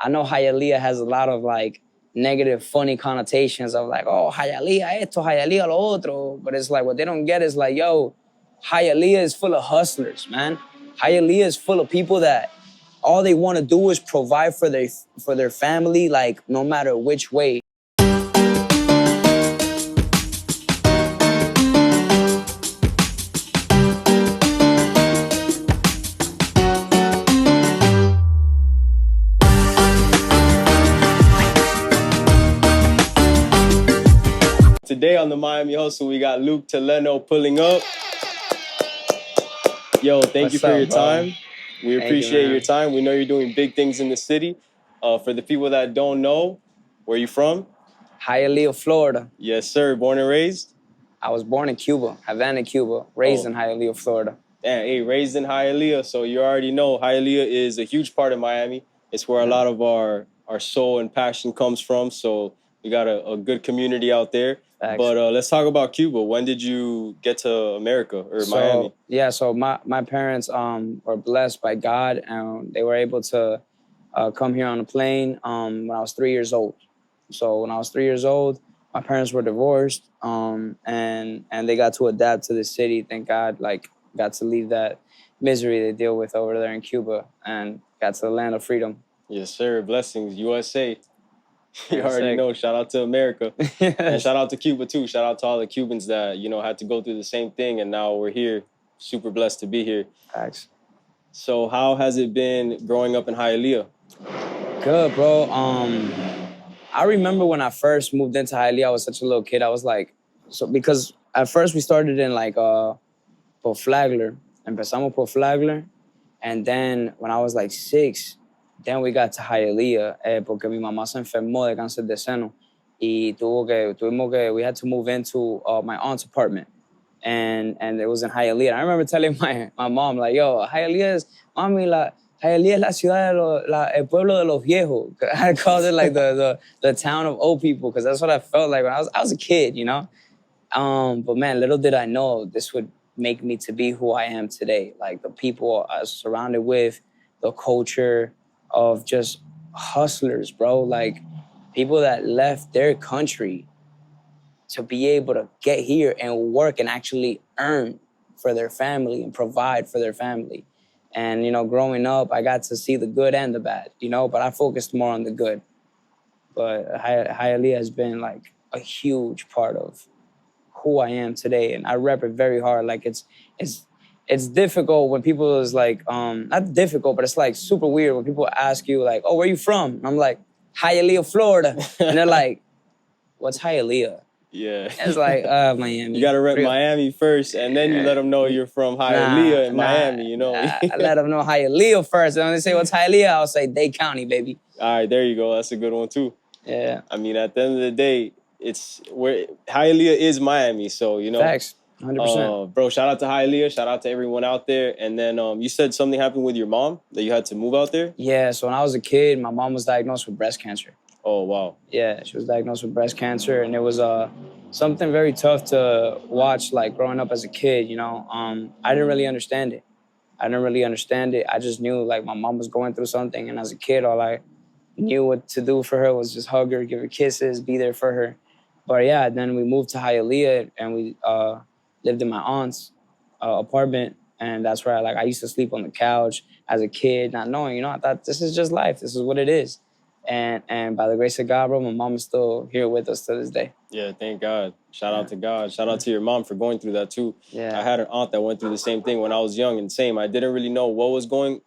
I know Hialeah has a lot of like negative, funny connotations of like, oh, Hialeah esto, Hialeah lo otro. But it's like, what they don't get is like, yo, Hialeah is full of hustlers, man. Hialeah is full of people that all they want to do is provide for their family, like no matter which way. Today on the Miami Hustle, we got Luke Taleno pulling up. Yo, thank you for your time. We appreciate your time. We know you're doing big things in the city. For the people that don't know, where you from? Hialeah, Florida. Yes, sir. Born and raised? I was born in Cuba, Havana, Cuba. Raised in Hialeah, Florida. Damn, hey, raised in Hialeah. So you already know Hialeah is a huge part of Miami. It's where a lot of our soul and passion comes from. So we got a good community out there. Thanks. But let's talk about Cuba. When did you get to America or Miami? Yeah, so my parents were blessed by God, and they were able to come here on a plane when I was 3 years old. So when I was 3 years old, my parents were divorced, and they got to adapt to the city. Thank God, like got to leave that misery they deal with over there in Cuba and got to the land of freedom. Yes, sir. Blessings, USA. You already know. Shout out to America. And shout out to Cuba, too. Shout out to all the Cubans that, you know, had to go through the same thing. And now we're here. Super blessed to be here. Thanks. So how has it been growing up in Hialeah? Good, bro. I remember when I first moved into Hialeah, I was such a little kid. I was like, because at first we started in like por Flagler. Empezamos por Flagler. And then when I was like 6, then we got to Hialeah, porque mi mamá se enfermó de cáncer de seno. Y we had to move into my aunt's apartment. And it was in Hialeah. And I remember telling my mom, like, yo, Hialeah is, mami, Hialeah es la ciudad el pueblo de los viejos. I called it like the town of old people, because that's what I felt like when I was a kid, you know? But man, little did I know this would make me to be who I am today. Like the people I was surrounded with, the culture of just hustlers, bro. Like people that left their country to be able to get here and work and actually earn for their family and provide for their family. And, you know, growing up, I got to see the good and the bad, you know, but I focused more on the good. But Hialeah has been like a huge part of who I am today. And I rep it very hard. Like it's difficult when people is like, not difficult, but it's like super weird when people ask you like, oh, where you from? And I'm like, Hialeah, Florida. And they're like, what's Hialeah? Yeah. It's like, Miami. You got to rep Miami first, and then you let them know you're from Hialeah in Miami, you know? I let them know Hialeah first. And when they say, what's Hialeah? I'll say, Dade County, baby. All right, there you go. That's a good one, too. Yeah. I mean, at the end of the day, it's where Hialeah is Miami, so, you know. Facts, 100%. Bro, shout out to Hialeah. Shout out to everyone out there. And then you said something happened with your mom, that you had to move out there? Yeah, so when I was a kid, my mom was diagnosed with breast cancer. Oh, wow. Yeah, she was diagnosed with breast cancer, and it was something very tough to watch, like, growing up as a kid, you know? I didn't really understand it. I just knew, like, my mom was going through something, and as a kid, all I knew what to do for her was just hug her, give her kisses, be there for her. But, yeah, then we moved to Hialeah, and we lived in my aunt's apartment, and that's where I used to sleep on the couch as a kid, not knowing, you know, I thought this is just life. This is what it is. And by the grace of God, bro, my mom is still here with us to this day. Yeah, thank God. Shout out to God. Shout out to your mom for going through that too. Yeah. I had an aunt that went through the same thing when I was young, and same. I didn't really know what was going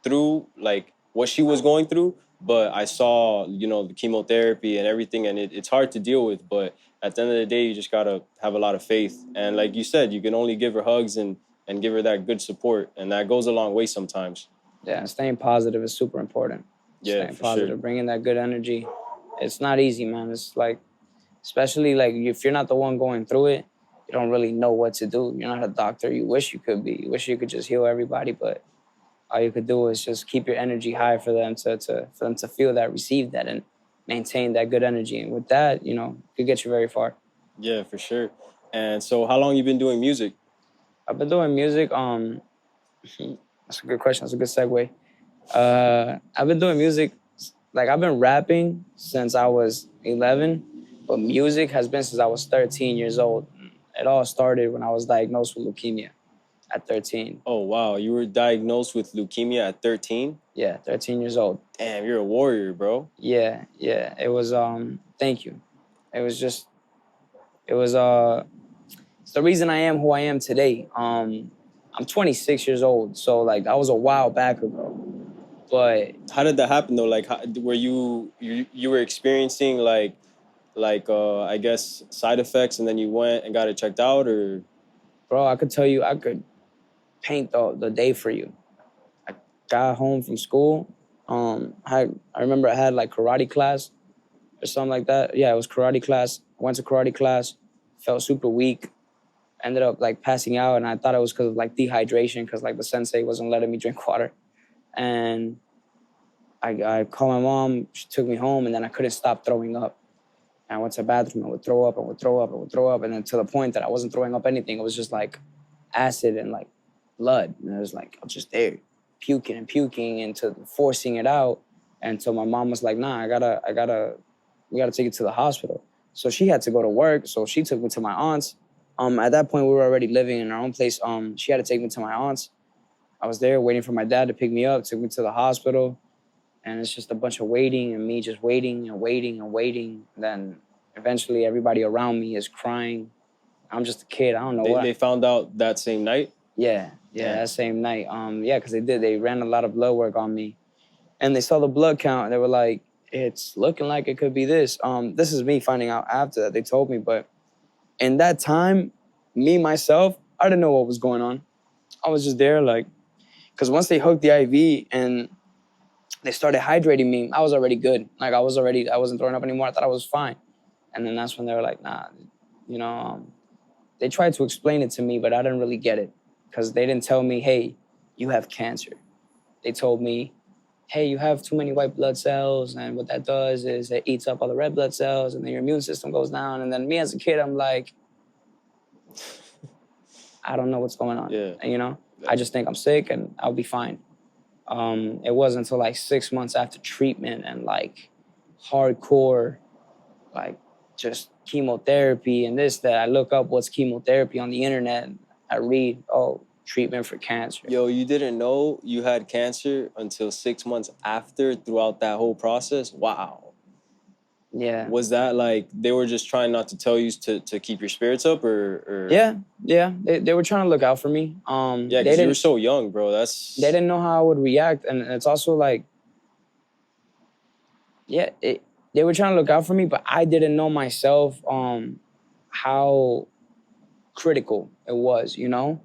through, like what she was going through, but I saw, you know, the chemotherapy and everything, and it's hard to deal with. But at the end of the day, you just gotta have a lot of faith. And like you said, you can only give her hugs and give her that good support, and that goes a long way sometimes. Yeah, staying positive is super important. Yeah, staying positive, sure. Bringing that good energy. It's not easy, man. It's like, especially like if you're not the one going through it, you don't really know what to do. You're not a doctor. You wish you could be. You wish you could just heal everybody, but all you could do is just keep your energy high for them to feel that, receive that, and maintain that good energy. And with that, you know, it could get you very far. Yeah, for sure. And so how long you been doing music? I've been doing music. That's a good question. That's a good segue. I've been doing music like I've been rapping since I was 11, but music has been since I was 13 years old. It all started when I was diagnosed with leukemia at 13. Oh wow, you were diagnosed with leukemia at 13? Yeah, 13 years old. Damn, you're a warrior, bro. Yeah, yeah. It was thank you. It was just it was it's the reason I am who I am today. I'm 26 years old, so like that was a while back ago. But How did that happen though? Like, were you were experiencing like I guess side effects, and then you went and got it checked out, or? bro, I could tell you, I could paint the day for you. I got home from school. I remember I had like karate class or something like that. Yeah, it was karate class. Went to karate class, felt super weak. Ended up like passing out, and I thought it was because of like dehydration, because like the sensei wasn't letting me drink water. And I called my mom. She took me home, and then I couldn't stop throwing up. And I went to the bathroom. I would throw up. I would throw up. I would throw up, and then to the point that I wasn't throwing up anything. It was just like acid and like blood, and it was like I was just there, puking and puking, and to forcing it out. And so my mom was like, "Nah, we gotta take it to the hospital." So she had to go to work. So she took me to my aunt's. At that point, we were already living in our own place. She had to take me to my aunt's. I was there waiting for my dad to pick me up, took me to the hospital, and it's just a bunch of waiting and me just waiting and waiting and waiting. Then eventually, everybody around me is crying. I'm just a kid. I don't know what. They found out that same night? Yeah, Yeah. that same night. Yeah, because they did. They ran a lot of blood work on me, and they saw the blood count. And they were like, "It's looking like it could be this." This is me finding out after that. They told me, but in that time, me myself, I didn't know what was going on. I was just there, like, because once they hooked the IV and they started hydrating me, I was already good. Like I wasn't throwing up anymore. I thought I was fine. And then that's when they were like, "Nah," you know. They tried to explain it to me, but I didn't really get it, because they didn't tell me, "Hey, you have cancer." They told me, "Hey, you have too many white blood cells, and what that does is it eats up all the red blood cells, and then your immune system goes down." And then me as a kid, I'm like, I don't know what's going on. Yeah. You know, I just think I'm sick and I'll be fine. It wasn't until like 6 months after treatment and like hardcore, like just chemotherapy and this, that I look up what's chemotherapy on the internet. And I read, oh, treatment for cancer. Yo, you didn't know you had cancer until 6 months after, throughout that whole process? Wow. Yeah. Was that like they were just trying not to tell you to keep your spirits up, or? Yeah. They were trying to look out for me. Yeah, because you were so young, bro. They didn't know how I would react, and it's also like, yeah, they were trying to look out for me, but I didn't know myself how critical it was, you know?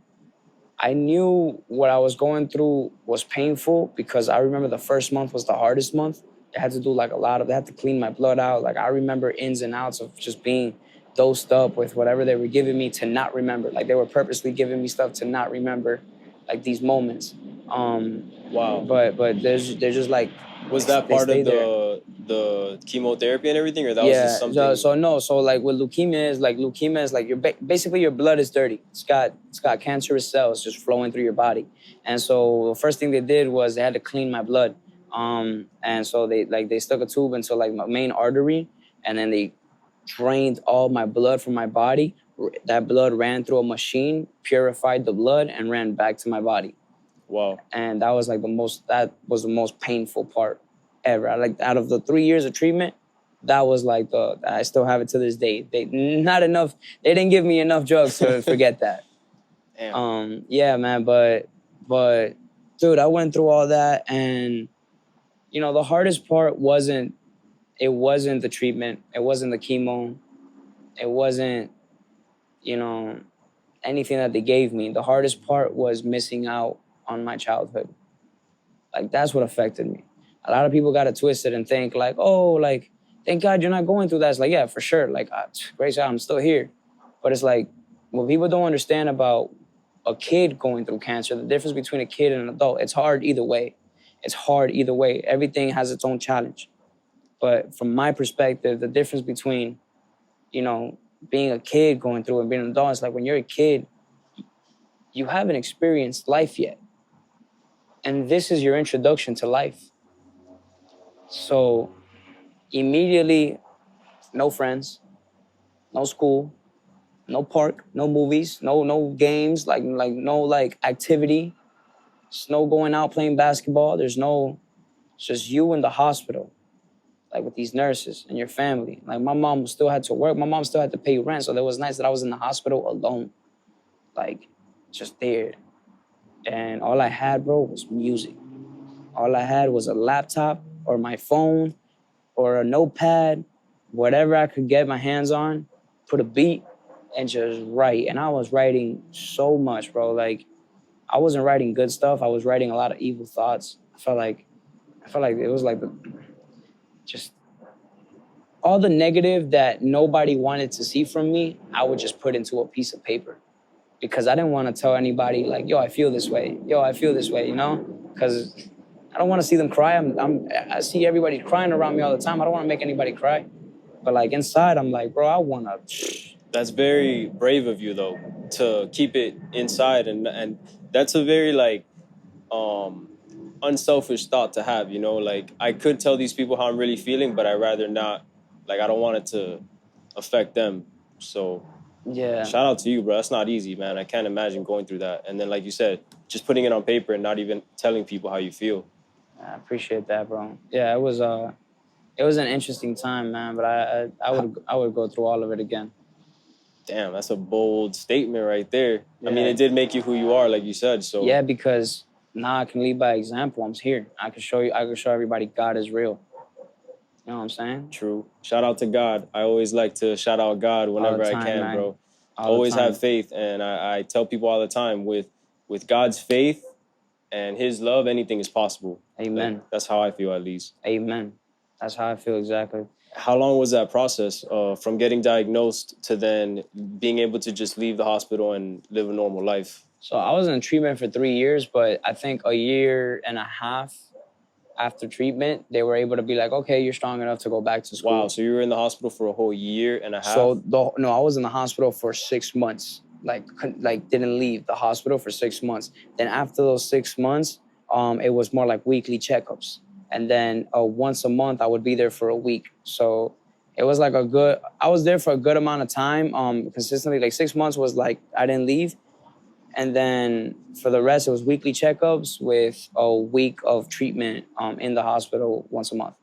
I knew what I was going through was painful, because I remember the first month was the hardest month. They had to do like they had to clean my blood out. Like I remember ins and outs of just being dosed up with whatever they were giving me to not remember. Like they were purposely giving me stuff to not remember, like these moments. Wow. But they're just like, Was that part of the chemotherapy and everything, or that was just something? So like with leukemia is like basically your blood is dirty. It's got cancerous cells just flowing through your body. And so the first thing they did was they had to clean my blood. And so they stuck a tube into like my main artery, and then they drained all my blood from my body. That blood ran through a machine, purified the blood, and ran back to my body. Wow. And that was like the most painful part ever. Like out of the 3 years of treatment, that was like I still have it to this day. They didn't give me enough drugs to forget that. Damn. Yeah, man, but dude, I went through all that, and you know, the hardest part wasn't the treatment, it wasn't the chemo, it wasn't, you know, anything that they gave me. The hardest part was missing out on my childhood. Like that's what affected me. A lot of people got it twisted and think like, oh, like, thank God you're not going through that. It's like, yeah, for sure. Like, great job, I'm still here. But it's like, what people don't understand about a kid going through cancer, the difference between a kid and an adult, it's hard either way. It's hard either way. Everything has its own challenge. But from my perspective, the difference between, you know, being a kid going through and being an adult, it's like when you're a kid, you haven't experienced life yet. And this is your introduction to life. So immediately, no friends, no school, no park, no movies, no games, like no like activity. There's no going out playing basketball. It's just you in the hospital, like with these nurses and your family. Like my mom still had to work. My mom still had to pay rent. So there was nights that I was in the hospital alone, like just there. And all I had, bro, was music. All I had was a laptop or my phone or a notepad, whatever I could get my hands on, put a beat and just write. And I was writing so much, bro. Like I wasn't writing good stuff. I was writing a lot of evil thoughts. I felt like it was like just all the negative that nobody wanted to see from me, I would just put into a piece of paper because I didn't want to tell anybody like, yo, I feel this way. Yo, I feel this way, you know? Because I don't want to see them cry. I see everybody crying around me all the time. I don't want to make anybody cry. But like inside, I'm like, bro, I want to. That's very brave of you though, to keep it inside, and that's a very like unselfish thought to have, you know? Like I could tell these people how I'm really feeling, but I'd rather not. Like I don't want it to affect them. So Yeah. shout out to you, bro. That's not easy, man. I can't imagine going through that. And then like you said, just putting it on paper and not even telling people how you feel. I appreciate that, bro. Yeah, it was an interesting time, man, but I would go through all of it again. Damn, that's a bold statement right there. Yeah. I mean, it did make you who you are, like you said. So Yeah, because now I can lead by example. I'm here. I can show everybody God is real. You know what I'm saying? True. Shout out to God. I always like to shout out God whenever time, I can, man. bro. All Always the time. have faith, and I tell people all the time, with God's faith and His love, anything is possible. Amen. Like, that's how I feel, at least. Amen. That's how I feel exactly. How long was that process from getting diagnosed to then being able to just leave the hospital and live a normal life? So I was in treatment for 3 years, but I think a year and a half after treatment, they were able to be like, okay, you're strong enough to go back to school. Wow, so you were in the hospital for a whole year and a half? So no, I was in the hospital for 6 months. Like didn't leave the hospital for 6 months. Then after those 6 months, it was more like weekly checkups. And then once a month, I would be there for a week. So it was like I was there for a good amount of time, consistently. Like 6 months was like I didn't leave. And then for the rest, it was weekly checkups with a week of treatment in the hospital once a month.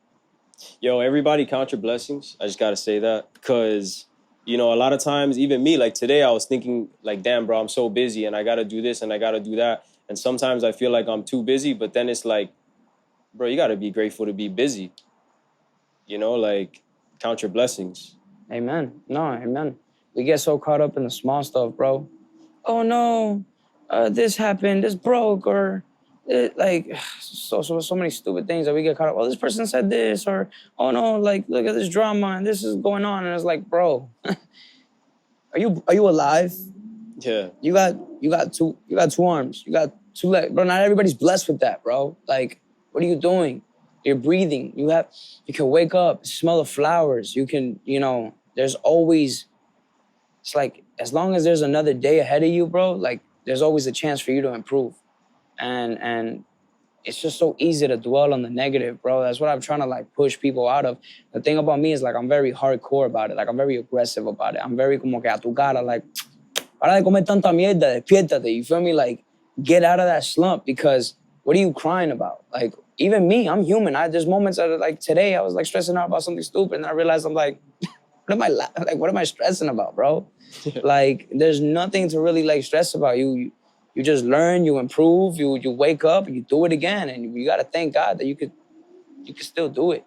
Yo, everybody count your blessings. I just got to say that because, you know, a lot of times, even me, like today, I was thinking like, damn, bro, I'm so busy and I got to do this and I got to do that. And sometimes I feel like I'm too busy, but then it's like, bro, you got to be grateful to be busy. You know, like count your blessings. Amen. No, amen. We get so caught up in the small stuff, bro. Oh no, this happened, this broke, or like so many stupid things that we get caught up. Oh, this person said this, or oh no, like look at this drama and this is going on, and it's like, bro, are you alive? Yeah. You got two arms, you got two legs, bro. Not everybody's blessed with that, bro. Like, what are you doing? You're breathing. You can wake up, smell the flowers. You can, there's always. It's like, as long as there's another day ahead of you, bro, like there's always a chance for you to improve. And it's just so easy to dwell on the negative, bro. That's what I'm trying to like push people out of. The thing about me is like, I'm very hardcore about it. Like I'm very aggressive about it. I'm very como que a tu cara, like, para de comer tanta mierda, despiértate. You feel me? Like, get out of that slump because what are you crying about? Like, even me, I'm human. There's moments that like today, I was like stressing out about something stupid and I realized I'm like, what am I stressing about, bro? Like, there's nothing to really like stress about. You just learn, you improve, you wake up, you do it again, and you gotta thank God that you could still do it.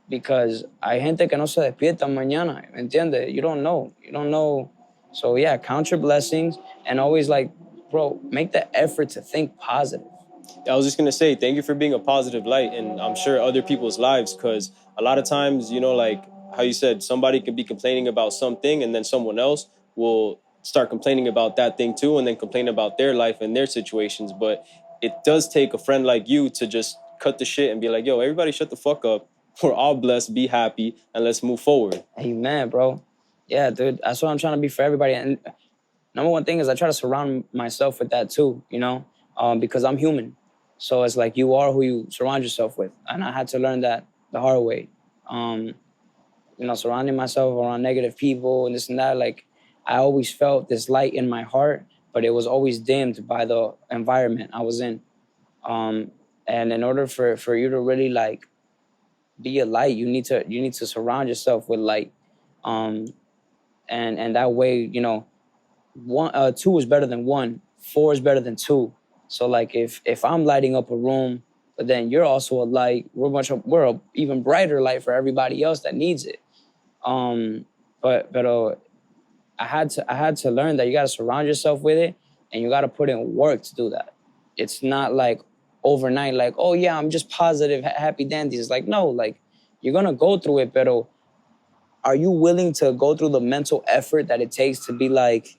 Because hay gente que no se despierta mañana, ¿me entiendes? You don't know. So yeah, count your blessings and always like, bro, make the effort to think positive. I was just gonna say, thank you for being a positive light in, I'm sure, other people's lives, because a lot of times, you know, like how you said, somebody could be complaining about something and then someone else will start complaining about that thing too and then complain about their life and their situations. But it does take a friend like you to just cut the shit and be like, yo, everybody shut the fuck up. We're all blessed, be happy, and let's move forward. Amen, bro. Yeah, dude, that's what I'm trying to be for everybody. And number one thing is I try to surround myself with that too, because I'm human. So it's like you are who you surround yourself with. And I had to learn that the hard way. Um, surrounding myself around negative people and this and that. Like, I always felt this light in my heart, but it was always dimmed by the environment I was in. Um, and in order for you to really like be a light, you need to surround yourself with light. Um, and that way, two is better than one, four is better than two. So like if I'm lighting up a room, but then you're also a light, we're a even brighter light for everybody else that needs it. But I had to learn that you got to surround yourself with it, and you got to put in work to do that. It's not like overnight, like, oh yeah, I'm just positive, happy dandies. It's like, no, like, you're gonna go through it, but are you willing to go through the mental effort that it takes to be like,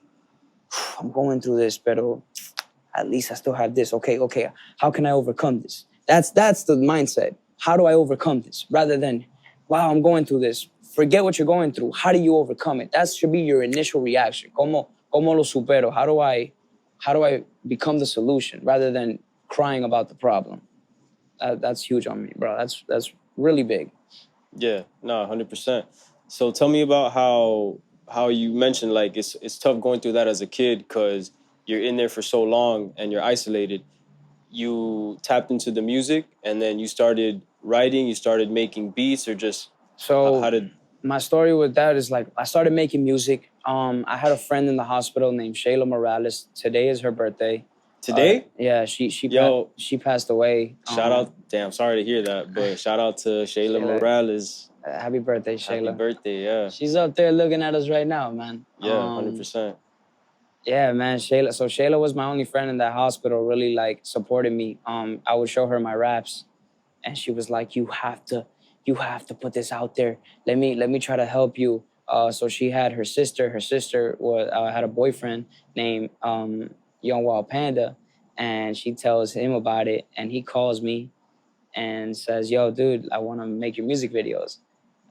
I'm going through this, but at least I still have this. Okay, how can I overcome this? That's the mindset. How do I overcome this? Rather than, wow, I'm going through this. Forget what you're going through. How do you overcome it? That should be your initial reaction. Como lo supero? How do I become the solution rather than crying about the problem? That's huge on me, bro. That's really big. Yeah, no, 100%. So tell me about how you mentioned like it's tough going through that as a kid because you're in there for so long and you're isolated. You tapped into the music and then you started writing, you started making beats, or just So how did my story with that is like I started making music. I had a friend in the hospital named Shayla Morales. Today is her birthday. today? Yeah, she passed away. Shout out, damn, sorry to hear that, but shout out to Shayla Shayla, Morales. happy birthday, Shayla. Happy birthday, yeah. She's up there looking at us right now, man. Yeah, 100%. Yeah, man, Shayla. So Shayla was my only friend in that hospital. Really like supported me. I would show her my raps, and she was like, you have to put this out there. Let me try to help you." So she had her sister. Her sister had a boyfriend named Young Wild Panda, and she tells him about it, and he calls me and says, "Yo, dude, I want to make your music videos."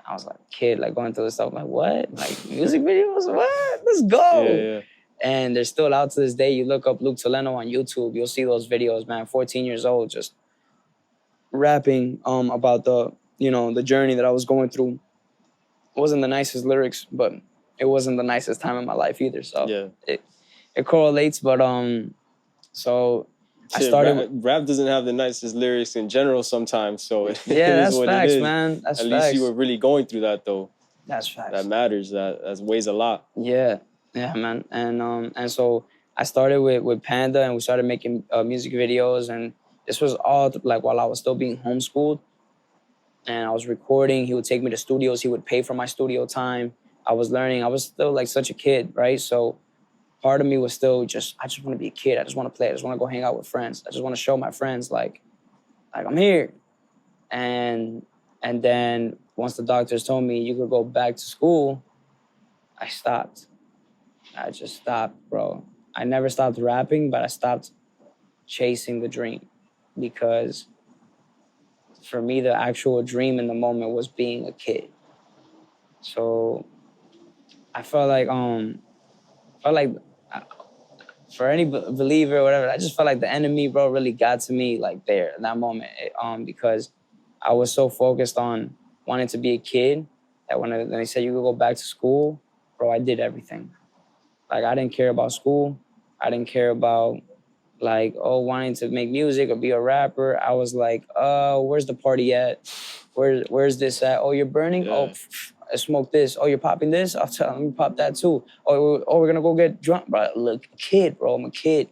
I was like, kid, like going through this stuff. I'm like, what? Like music videos? What? Let's go. Yeah. And they're still out to this day. You look up Luke Taleno on YouTube, you'll see those videos, man. 14 years old, just rapping about the journey that I was going through. It wasn't the nicest lyrics, but it wasn't the nicest time in my life either. So Yeah. it correlates, but so I Shit, started. rap doesn't have the nicest lyrics in general sometimes, so it Yeah, is that's what facts, it is. man. That's At facts. least you were really going through that though. That's facts. That matters. That weighs a lot. Yeah, man. And so I started with Panda, and we started making music videos, and this was all like while I was still being homeschooled, and I was recording. He would take me to studios. He would pay for my studio time. I was learning. I was still like such a kid, right? So part of me was still I just want to be a kid. I just want to play. I just want to go hang out with friends. I just want to show my friends like I'm here. And then once the doctors told me you could go back to school, I stopped. I just stopped, bro. I never stopped rapping, but I stopped chasing the dream because for me, the actual dream in the moment was being a kid. So I felt like for any believer or whatever, I just felt like the enemy, bro, really got to me like there in that moment. Because I was so focused on wanting to be a kid that when they said you could go back to school, bro, I did everything. Like I didn't care about school. I didn't care about like, wanting to make music or be a rapper. I was like, where's the party at? Where's this at? Oh, you're burning? Yeah. Oh, I smoke this. Oh, you're popping this? Let me pop that too. We're gonna go get drunk, bro. Look, kid, bro, I'm a kid.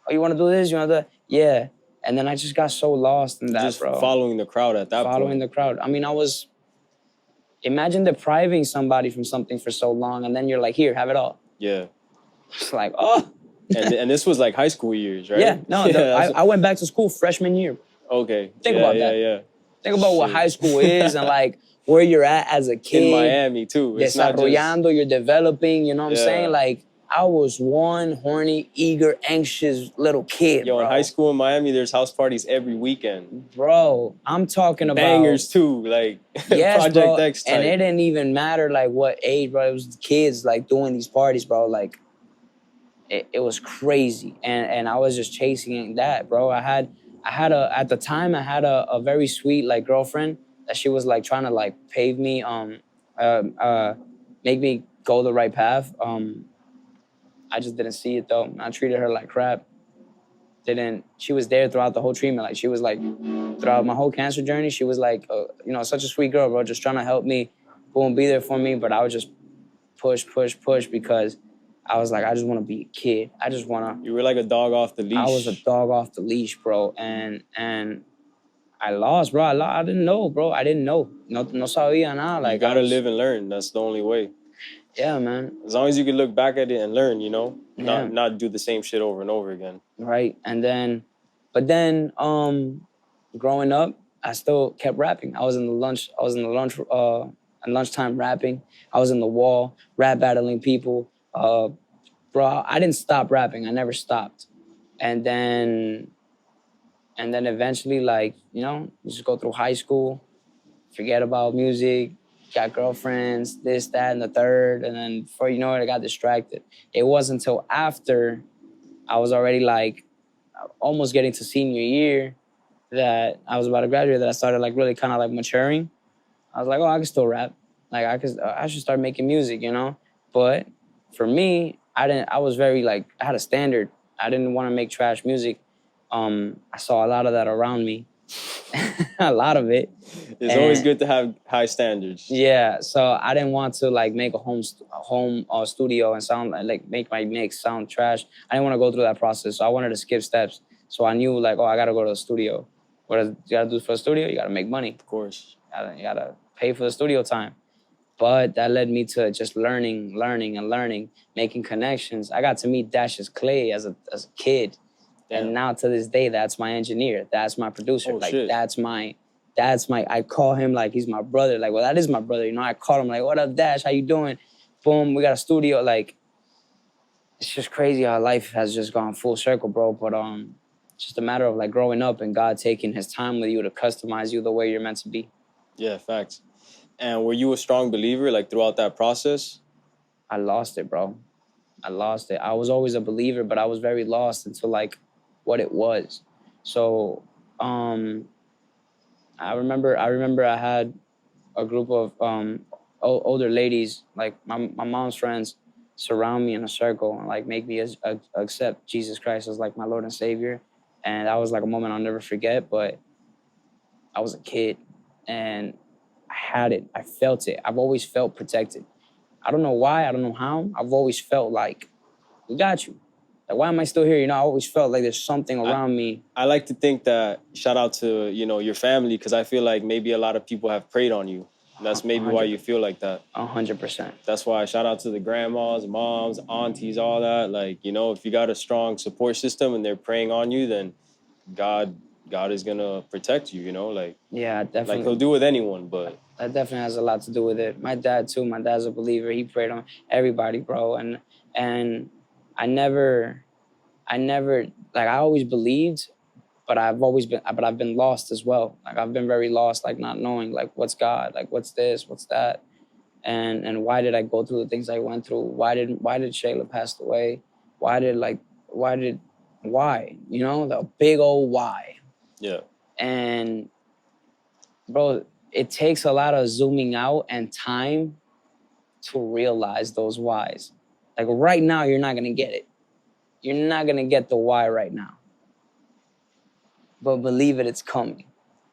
Oh, you wanna do this? You wanna do that? Yeah. And then I just got so lost in that, Just bro. following the crowd at that point. Following the crowd. I mean, imagine depriving somebody from something for so long, and then you're like, here, have it all. Yeah. It's like, oh. and this was like high school years, right? Yeah, no, I went back to school freshman year. Okay. Think about that. Yeah. Think about what high school is and like where you're at as a kid. In Miami too. It's not Desarrollando, you're developing, you know what I'm Yeah. saying? Like I was one horny, eager, anxious little kid, Yo, bro. in high school in Miami, there's house parties every weekend. Bro, I'm talking about Bangers too, like yes, Project bro. X type. And it didn't even matter like what age, bro. It was kids like doing these parties, bro. Like it was crazy. And I was just chasing that, bro. At the time I had a very sweet like girlfriend. that she was like trying to like pave me, uh, uh, make me go the right path. I just didn't see it though. I treated her like crap. Didn't She was there throughout the whole treatment. Like she was like throughout my whole cancer journey. She was like, you know, such a sweet girl, bro, just trying to help me, boom, be there for me. But I would just push because I was like, I just want to be a kid. I just want to. You were like a dog off the leash. I was a dog off the leash, bro, and I lost, bro. I didn't know, bro. I didn't know. No sabía nada. Like you gotta live and learn. That's the only way. Yeah, man. As long as you can look back at it and learn, you know, Yeah. not do the same shit over and over again. Right, but then, growing up, I still kept rapping. I was in the lunchtime rapping. I was in the wall, rap battling people. Bro, I didn't stop rapping. I never stopped. And then eventually, like, you know, you just go through high school, forget about music, got girlfriends, this, that, and the third. And then before you know it, I got distracted. It wasn't until after I was already like almost getting to senior year that I was about to graduate that I started like really kind of like maturing. I was like, oh, I can still rap. Like I should start making music, you know? But for me, I was very like, I had a standard. I didn't want to make trash music. I saw a lot of that around me. A lot of it. It's always good to have high standards. Yeah, so I didn't want to like make a home studio and sound like make my mix sound trash. I didn't want to go through that process, so I wanted to skip steps. So I knew like, oh, I gotta go to the studio. What you gotta do for the studio? You gotta make money. Of course. You gotta pay for the studio time. But that led me to just learning, making connections. I got to meet Dash's Clay as a kid. Damn. And now to this day, that's my engineer. That's my producer. Oh, like shit. that's my, I call him like he's my brother. Like, well, that is my brother. You know, I call him like, what up, Dash? How you doing? Boom, we got a studio. Like, it's just crazy how life has just gone full circle, bro. But it's just a matter of like growing up and God taking his time with you to customize you the way you're meant to be. Yeah, facts. And were you a strong believer like throughout that process? I lost it, bro. I lost it. I was always a believer, but I was very lost into like what it was. So I remember I had a group of older ladies, like my mom's friends, surround me in a circle and like make me accept Jesus Christ as like my Lord and Savior. And that was like a moment I'll never forget. But I was a kid and I had it. I felt it. I've always felt protected. I don't know why. I don't know how. I've always felt like, we got you. Like, why am I still here? You know, I always felt like there's something around me. I like to think that, shout out to, you know, your family, because I feel like maybe a lot of people have preyed on you. And that's maybe 100%. Why you feel like that. 100%. That's why I shout out to the grandmas, moms, aunties, all that. Like, you know, if you got a strong support system and they're preying on you, then God is going to protect you, you know? Like, yeah, definitely. Like he'll do with anyone, but. That definitely has a lot to do with it. My dad, too. My dad's a believer. He prayed on everybody, bro. And I never, like, I always believed, but I've been lost as well. Like, I've been very lost, like, not knowing, like, what's God? Like, what's this? What's that? And why did I go through the things I went through? Why did Shayla pass away? Why? You know, the big old why. Yeah. And, bro, it takes a lot of zooming out and time to realize those whys. Like right now, you're not gonna get it. You're not gonna get the why right now. But believe it, it's coming.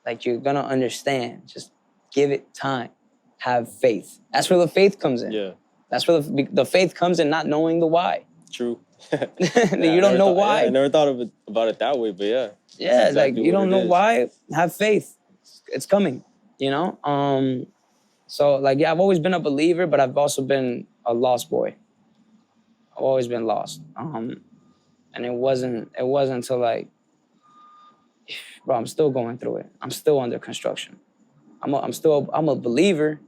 Like you're gonna understand. Just give it time. Have faith. That's where the faith comes in. Yeah. That's where the faith comes in, not knowing the why. True. You don't know why. Yeah, I never thought about it that way, but yeah. Yeah, exactly, like you don't know why. Have faith. It's coming. You know? So like, yeah, I've always been a believer, but I've also been a lost boy. I've always been lost. And it wasn't until like, bro, I'm still going through it. I'm still under construction. I'm a believer,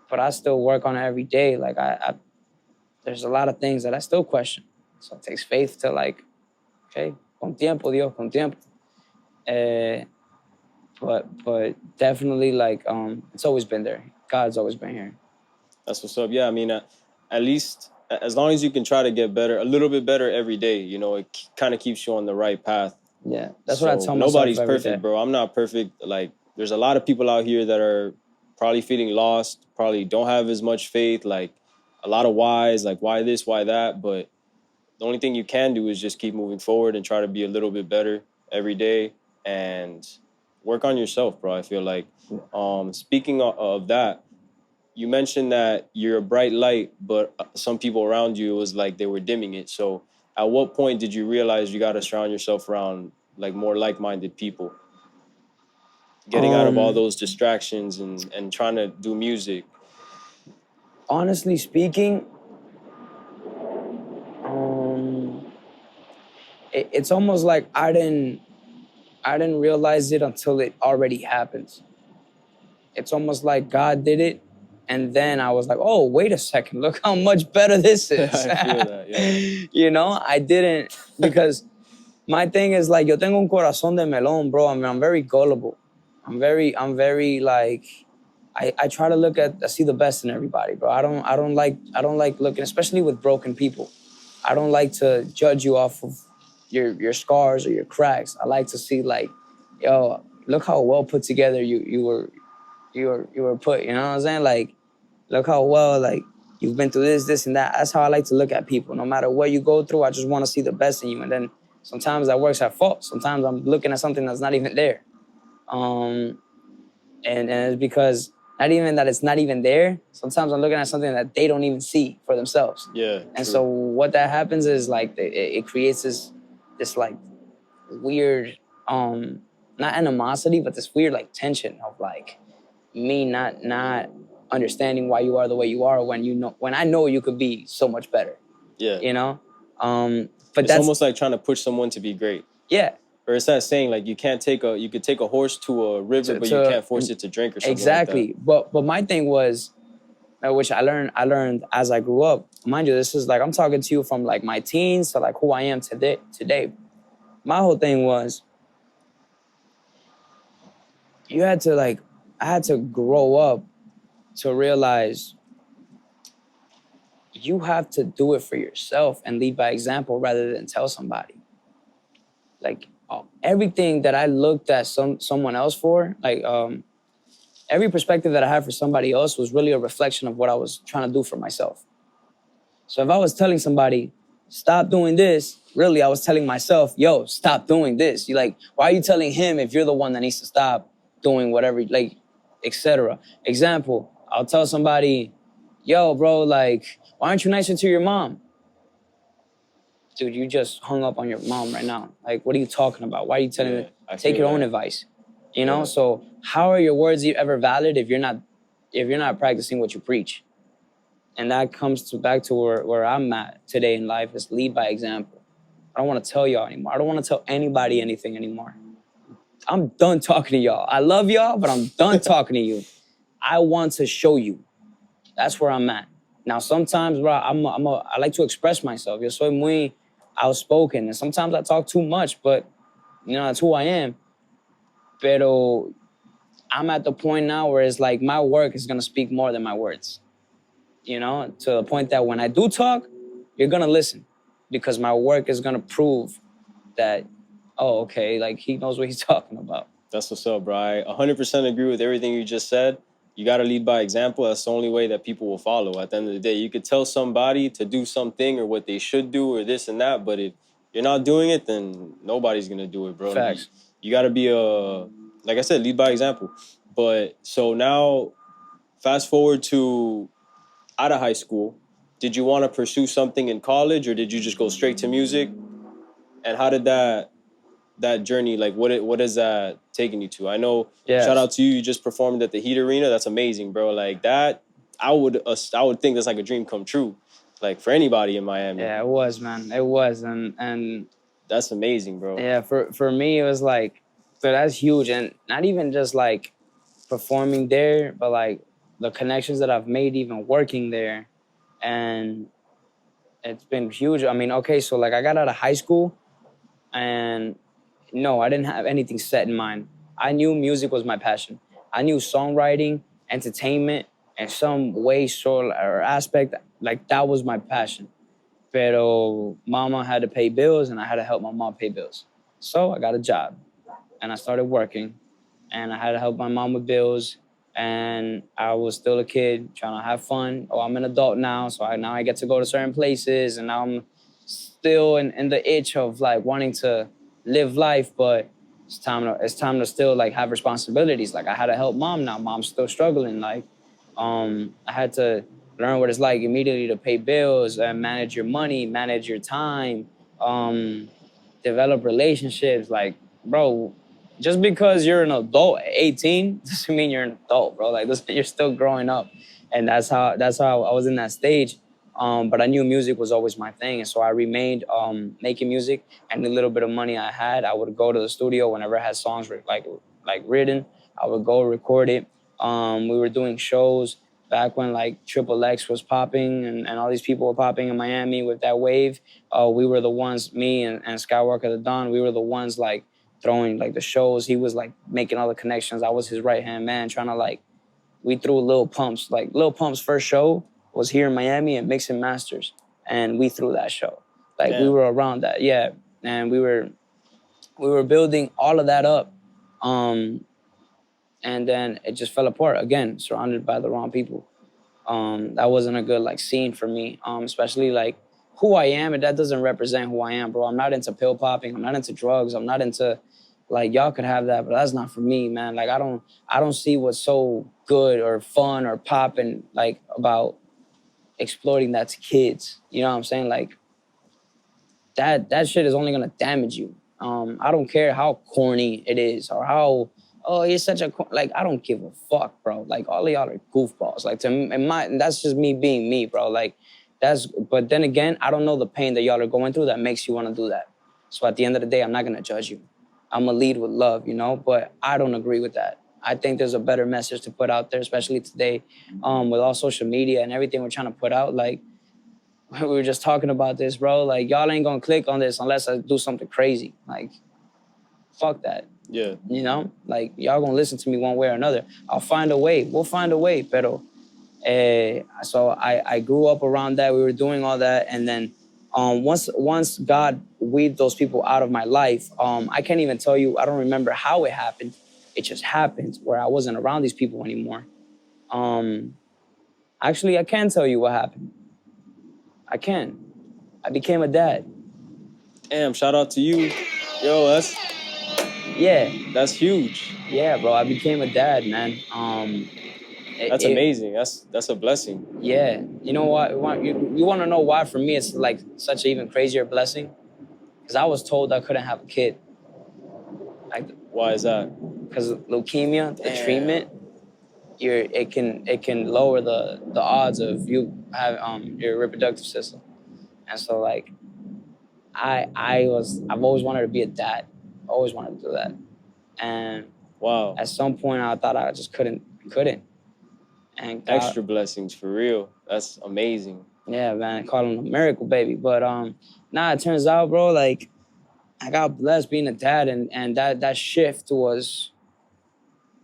but I still work on it every day. Like there's a lot of things that I still question. So it takes faith to like, okay, con tiempo, Dios, con tiempo. But definitely like it's always been there. God's always been here. That's what's up. Yeah, I mean, at least as long as you can try to get better, a little bit better every day, you know, it kind of keeps you on the right path. Yeah, that's what I tell myself. Nobody's perfect, bro. I'm not perfect. Like there's a lot of people out here that are probably feeling lost, probably don't have as much faith, like a lot of whys, like why this, why that. But the only thing you can do is just keep moving forward and try to be a little bit better every day and work on yourself, bro. I feel like, speaking of that, you mentioned that you're a bright light, but some people around you, it was like they were dimming it. So at what point did you realize you got to surround yourself around like more like-minded people, getting out of all Um, those distractions and trying to do music? Honestly speaking, um, it's almost like I didn't realize it until it already happens. It's almost like God did it, and then I was like, oh, wait a second, look how much better this is. I feel that, yeah. You know, I didn't, because my thing is like, yo tengo un corazón de melón, bro. I mean, I'm very gullible. I'm very like, I try to I see the best in everybody, bro. I don't like looking, especially with broken people. I don't like to judge you off of your scars or your cracks. I like to see like, yo, look how well put together you were put. You know what I'm saying? Like, look how well like you've been through this and that. That's how I like to look at people. No matter what you go through, I just want to see the best in you. And then sometimes that works at fault. Sometimes I'm looking at something that's not even there. Um, and it's because not even that it's not even there. Sometimes I'm looking at something that they don't even see for themselves. Yeah. And True. so what that happens is like it creates this like weird not animosity, but this weird like tension of like me not understanding why you are the way you are when I know you could be so much better. Yeah. You know? But It's that's almost like trying to push someone to be great. yeah. Or it's that saying like you could take a horse to a river, but you can't force it to drink or something exactly. like that. But my thing was, which I learned as I grew up. Mind you, this is like I'm talking to you from like my teens to like who I am today. My whole thing was I had to grow up to realize you have to do it for yourself and lead by example rather than tell somebody. Like everything that I looked at someone else for, like every perspective that I had for somebody else was really a reflection of what I was trying to do for myself. So if I was telling somebody, stop doing this, really I was telling myself, yo, stop doing this. You like, why are you telling him if you're the one that needs to stop doing whatever, like, etc. Example, I'll tell somebody, yo, bro, like, why aren't you nicer to your mom? Dude, you just hung up on your mom right now. Like, what are you talking about? Why are you telling me? Take your own advice. You know? Yeah. So how are your words ever valid if you're not practicing what you preach? And that comes back to where I'm at today in life is lead by example. I don't want to tell y'all anymore. I don't want to tell anybody anything anymore. I'm done talking to y'all. I love y'all, but I'm done talking to you. I want to show you. That's where I'm at. Now, sometimes, bro, I like to express myself. Yo soy muy outspoken. And sometimes I talk too much, but, you know, that's who I am. Pero I'm at the point now where it's like my work is going to speak more than my words. You know, to the point that when I do talk, you're going to listen because my work is going to prove that, oh, okay, like he knows what he's talking about. That's what's up, bro. I 100% agree with everything you just said. You got to lead by example. That's the only way that people will follow. At the end of the day, you could tell somebody to do something or what they should do or this and that, but if you're not doing it, then nobody's going to do it, bro. Facts. You got to be like I said, lead by example. But so now, fast forward to out of high school, did you want to pursue something in college or did you just go straight to music? And how did that journey, like what is that taking you to? I know, yes. Shout out to you, you just performed at the Heat Arena. That's amazing, bro. Like that, I would think that's like a dream come true, like for anybody in Miami. Yeah, it was, man. It was, and that's amazing, bro. Yeah, for me, it was like, so that's huge. And not even just like performing there, but like the connections that I've made even working there. And it's been huge. I mean, okay, so like I got out of high school and no, I didn't have anything set in mind. I knew music was my passion. I knew songwriting, entertainment, and some way, sort or aspect, like that was my passion. Pero mama had to pay bills and I had to help my mom pay bills. So I got a job and I started working and I had to help my mom with bills. And I was still a kid trying to have fun. Oh, I'm an adult now, so now I get to go to certain places, and now I'm still in the itch of like wanting to live life, but it's time to still like have responsibilities. Like I had to help mom now. Mom's still struggling. Like I had to learn what it's like immediately to pay bills and manage your money, manage your time, develop relationships. Like, bro, just because you're an adult at 18 doesn't mean you're an adult, bro. Like, you're still growing up, and that's how I was in that stage. But I knew music was always my thing, and so I remained making music. And the little bit of money I had, I would go to the studio whenever I had songs like written. I would go record it. We were doing shows back when like Triple X was popping and all these people were popping in Miami with that wave. We were the ones, me and Skywalker the Don, we were the ones like throwing like the shows. He was like making all the connections. I was his right-hand man trying to like, we threw Lil Pump's. Like Lil Pump's first show was here in Miami at Mix and Masters. And we threw that show. Like Damn. we were around that, yeah. And we were building all of that up. And then it just fell apart again, surrounded by the wrong people. That wasn't a good like scene for me, especially like who I am, and that doesn't represent who I am, bro. I'm not into pill popping. I'm not into drugs. I'm not into like y'all could have that, but that's not for me, man. Like I don't see what's so good or fun or popping like about exploiting that to kids. You know what I'm saying? Like that shit is only gonna damage you. I don't care how corny it is or how, oh, you're such a, like, I don't give a fuck, bro. Like, all of y'all are goofballs. Like, that's just me being me, bro. Like, but then again, I don't know the pain that y'all are going through that makes you want to do that. So at the end of the day, I'm not going to judge you. I'm going to lead with love, you know? But I don't agree with that. I think there's a better message to put out there, especially today with all social media and everything we're trying to put out. Like, we were just talking about this, bro. Like, y'all ain't going to click on this unless I do something crazy. Like, fuck that. Yeah. You know? Like, y'all gonna listen to me one way or another. I'll find a way. We'll find a way, pero. So I grew up around that. We were doing all that. And then once God weeded those people out of my life, I can't even tell you, I don't remember how it happened. It just happened where I wasn't around these people anymore. Actually, I can tell you what happened. I can. I became a dad. Damn, shout out to you. Yo, Yeah. That's huge. Yeah, bro. I became a dad, man. That's amazing. That's a blessing. Yeah. You know what? You want to know why for me it's like such an even crazier blessing? Because I was told I couldn't have a kid. Like, why is that? Because leukemia, the treatment, it can lower the odds of you have your reproductive system. And so like I've always wanted to be a dad. Always wanted to do that. And wow. At some point I thought I just couldn't. And God, extra blessings for real. That's amazing. Yeah, man, I call him a miracle baby. But it turns out, bro, like I got blessed being a dad, and that shift was,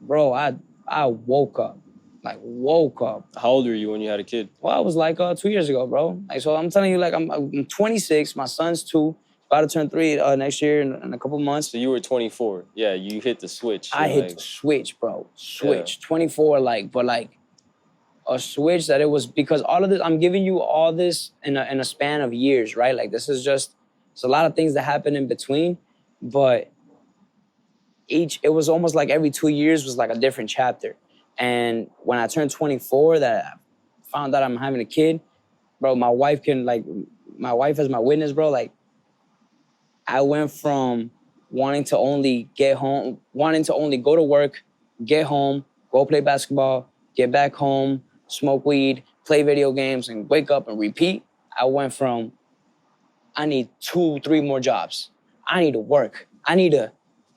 bro, I woke up. How old were you when you had a kid? Well, I was like 2 years ago, bro. Like, so I'm telling you, like I'm 26. My son's 2, about to turn 3 next year in a couple months. So you were 24. Yeah, you hit the switch. I hit the switch, bro. Switch. Yeah. 24, but a switch that it was, because all of this, I'm giving you all this in a span of years, right? Like this is just, it's a lot of things that happen in between, but it was almost like every 2 years was like a different chapter. And when I turned 24, that I found out I'm having a kid, bro, my wife as my witness, bro, like I went from wanting to only go to work, get home, go play basketball, get back home, smoke weed, play video games, and wake up and repeat. I went from, I need 2-3 more jobs. I need to work. I need a,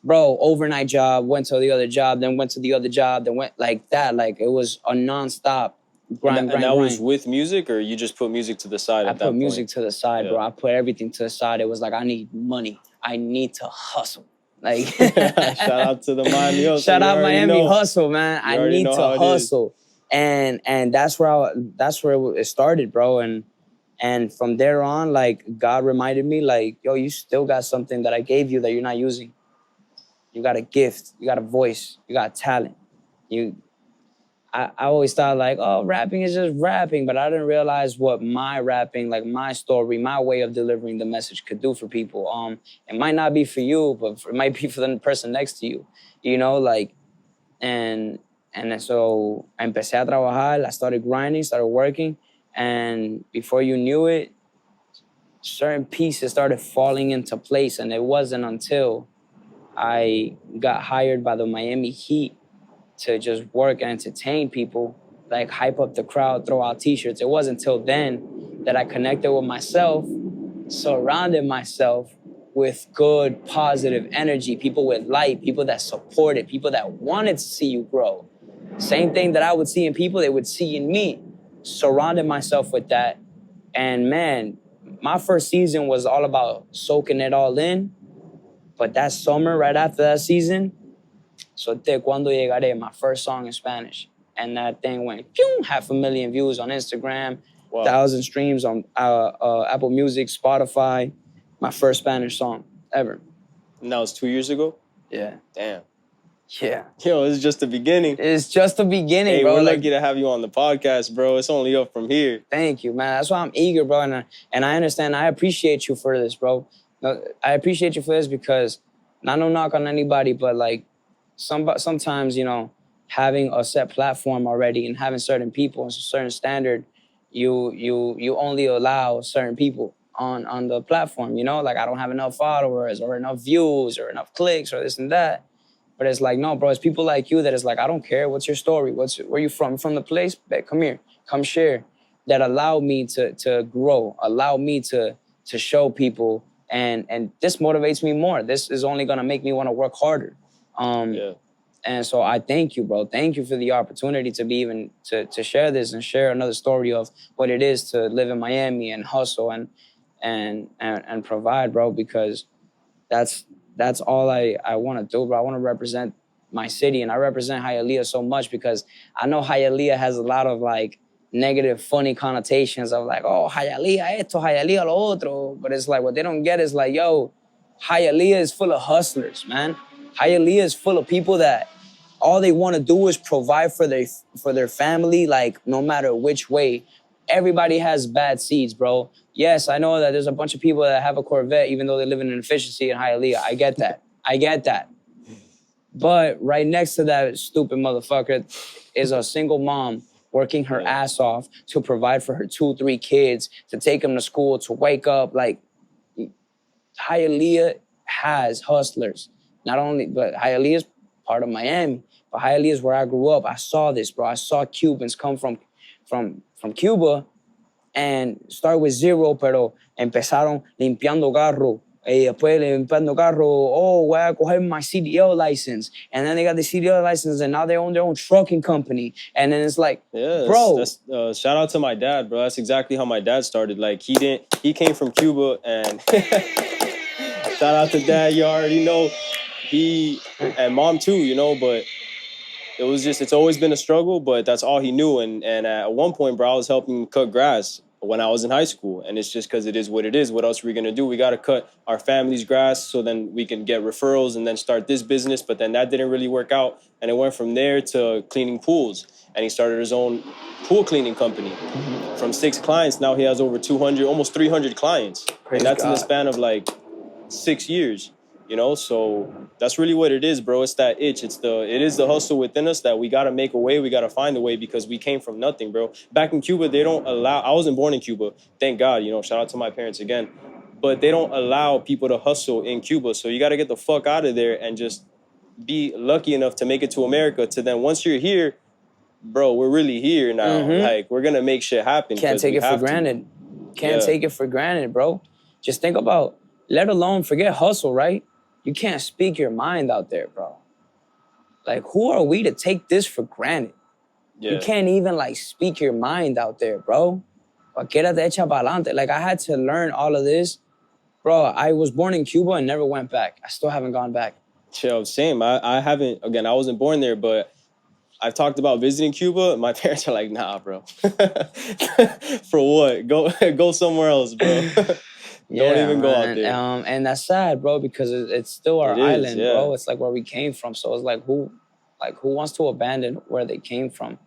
overnight job, went to the other job, then went to the other job, then went like that. Like it was a nonstop grind. And that was with music, or you just put music to the side at that point? I put music to the side, bro. I put everything to the side. It was like, I need money. I need to hustle. Like shout out to the Miami hustle. Shout out Miami hustle, man. I need to hustle. And that's where it started, bro. And from there on, like God reminded me, like, yo, you still got something that I gave you that you're not using. You got a gift. You got a voice. You got talent. I always thought like, oh, rapping is just rapping, but I didn't realize what my rapping, like my story, my way of delivering the message could do for people. It might not be for you, but it might be for the person next to you, you know, like, and so empecé a trabajar, I started grinding, started working, and before you knew it, certain pieces started falling into place, and it wasn't until I got hired by the Miami Heat to just work and entertain people, like hype up the crowd, throw out t-shirts. It wasn't until then that I connected with myself, surrounded myself with good, positive energy, people with light, people that supported, people that wanted to see you grow. Same thing that I would see in people, they would see in me. Surrounded myself with that. And man, my first season was all about soaking it all in. But that summer, right after that season, solté Cuando Llegaré, my first song in Spanish. And that thing went, pew, 500,000 views on Instagram, 1,000 streams on Apple Music, Spotify. My first Spanish song ever. And that was 2 years ago? Yeah. Damn. Yeah. Yo, it's just the beginning. It's just the beginning, hey, bro. We're lucky to have you on the podcast, bro. It's only up from here. Thank you, man. That's why I'm eager, bro. And I understand. I appreciate you for this, bro. I appreciate you for this because, not no knock on anybody, but like sometimes, you know, having a set platform already and having certain people and a certain standard, you only allow certain people on the platform, you know? Like I don't have enough followers or enough views or enough clicks or this and that. But it's like, no, bro, it's people like you that is like, I don't care. What's your story? Where you from? From the place? Bet, come here. Come share. That allow me to grow, allow me to show people. And this motivates me more. This is only going to make me want to work harder. And so I thank you, bro. Thank you for the opportunity to be even to share this and share another story of what it is to live in Miami and hustle and provide, bro, because that's all I want to do, bro. I want to represent my city, and I represent Hialeah so much because I know Hialeah has a lot of like negative, funny connotations of like, oh, Hialeah esto, Hialeah lo otro. But it's like what they don't get is like, yo, Hialeah is full of hustlers, man. Hialeah is full of people that all they want to do is provide for their family, like no matter which way. Everybody has bad seeds, bro. Yes, I know that there's a bunch of people that have a Corvette even though they live in an efficiency in Hialeah. I get that. I get that. But right next to that stupid motherfucker is a single mom working her ass off to provide for her 2-3 kids, to take them to school, to wake up. Like, Hialeah has hustlers. Not only, but Hialeah is part of Miami. But Hialeah is where I grew up. I saw this, bro. I saw Cubans come from Cuba and start with zero, pero empezaron limpiando carro. Después limpiando carro, oh, voy a coger my CDL license. And then they got the CDL license and now they own their own trucking company. And then it's like, bro. That's, shout out to my dad, bro. That's exactly how my dad started. Like he came from Cuba and shout out to dad, you already know. He, and mom too, you know, but it's always been a struggle, but that's all he knew. And at one point, bro, I was helping him cut grass when I was in high school. And it's just because it is what it is. What else are we going to do? We got to cut our family's grass so then we can get referrals and then start this business. But then that didn't really work out. And it went from there to cleaning pools. And he started his own pool cleaning company. From 6 clients, now he has over 200, almost 300 clients. Praise and that's God. in the span of like 6 years. You know, so that's really what it is, bro. It's that itch. It is the hustle within us that we got to make a way. We got to find a way because we came from nothing, bro. Back in Cuba, they don't allow, I wasn't born in Cuba. Thank God, you know, shout out to my parents again. But they don't allow people to hustle in Cuba. So you got to get the fuck out of there and just be lucky enough to make it to America. To then once you're here, bro, we're really here now. Like, we're going to make shit happen. Can't take it for granted. Can't take it for granted, bro. Just think about, let alone forget hustle, right? You can't speak your mind out there, bro. Like, who are we to take this for granted? You can't even, like, speak your mind out there, bro. Qualquiera te echa pa'lante. Like, I had to learn all of this. Bro, I was born in Cuba and never went back. I still haven't gone back. Chill, same. I haven't, again, I wasn't born there, but I've talked about visiting Cuba. My parents are like, nah, bro. For what? Go somewhere else, bro. Don't even go out man. there. And that's sad, bro, because it's still our It is, island, yeah. bro. It's like where we came from. So it's like who wants to abandon where they came from?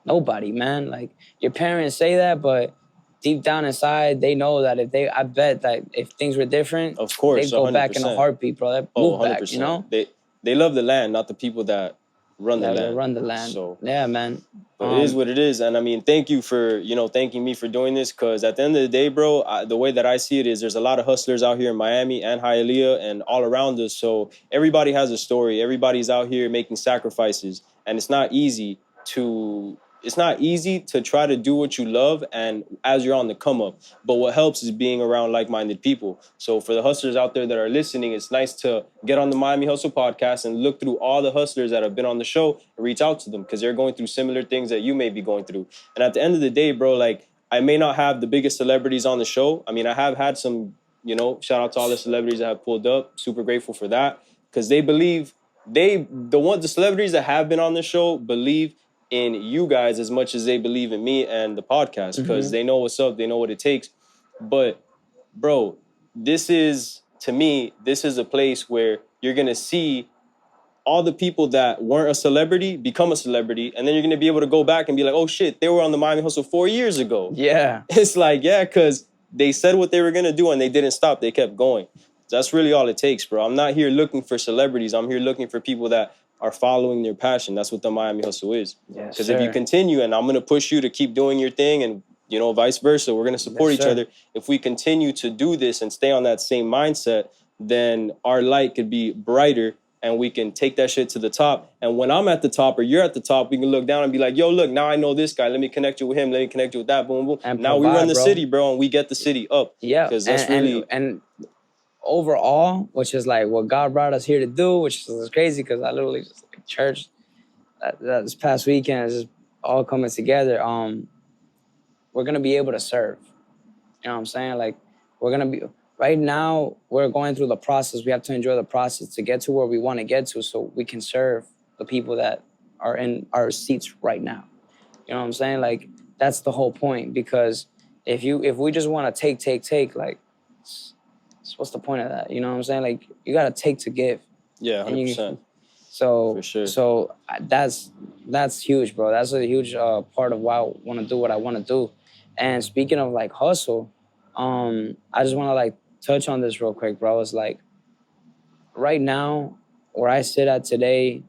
Nobody, man. Like your parents say that, but deep down inside, they know that I bet that if things were different, Of course, they'd go back in a 100%. heartbeat, bro. They'd Oh, move back, you know? They love the land, not the people that run the That land. run the land. So, yeah, man. but it is what it is. And I mean, thank you for, thanking me for doing this. Because at the end of the day, bro, the way that I see it is there's a lot of hustlers out here in Miami and Hialeah and all around us. So everybody has a story. Everybody's out here making sacrifices. And it's not easy to try to do what you love and as you're on the come up. But what helps is being around like-minded people. So for the hustlers out there that are listening, it's nice to get on the Miami Hustle podcast and look through all the hustlers that have been on the show and reach out to them because they're going through similar things that you may be going through. And at the end of the day, bro, like I may not have the biggest celebrities on the show. I mean, I have had some, shout out to all the celebrities that have pulled up. Super grateful for that because they believe the celebrities that have been on the show believe in you guys as much as they believe in me and the podcast because they know what's up, they know what it takes. But bro, this is a place where you're gonna see all the people that weren't a celebrity become a celebrity, and then you're gonna be able to go back and be like, oh shit, they were on the Miami Hustle 4 years ago. Yeah. It's like, yeah, because they said what they were gonna do and they didn't stop, they kept going. That's really all it takes, bro. I'm not here looking for celebrities. I'm here looking for people that are following their passion. That's what the Miami Hustle is. Because if you continue, and I'm going to push you to keep doing your thing and, vice versa, we're going to support each other. If we continue to do this and stay on that same mindset, then our light could be brighter and we can take that shit to the top. And when I'm at the top or you're at the top, we can look down and be like, yo, look, now I know this guy. Let me connect you with him. Let me connect you with that. Boom, boom. And now provide, we run the city, bro, and we get the city up. Yeah. Because that's really... And overall, which is like what God brought us here to do, which is crazy because I literally just like church that this past weekend is just all coming together. We're gonna be able to serve. You know what I'm saying? Like we're gonna be right now. We're going through the process. We have to enjoy the process to get to where we want to get to, so we can serve the people that are in our seats right now. You know what I'm saying? Like that's the whole point. Because if we just want to take, like. What's the point of that? You know what I'm saying? Like you gotta take to give. Yeah, 100%. So for sure. So that's huge, bro. That's a huge part of why I want to do what I want to do. And speaking of like hustle, I just want to like touch on this real quick, bro. It's like right now where I sit at today,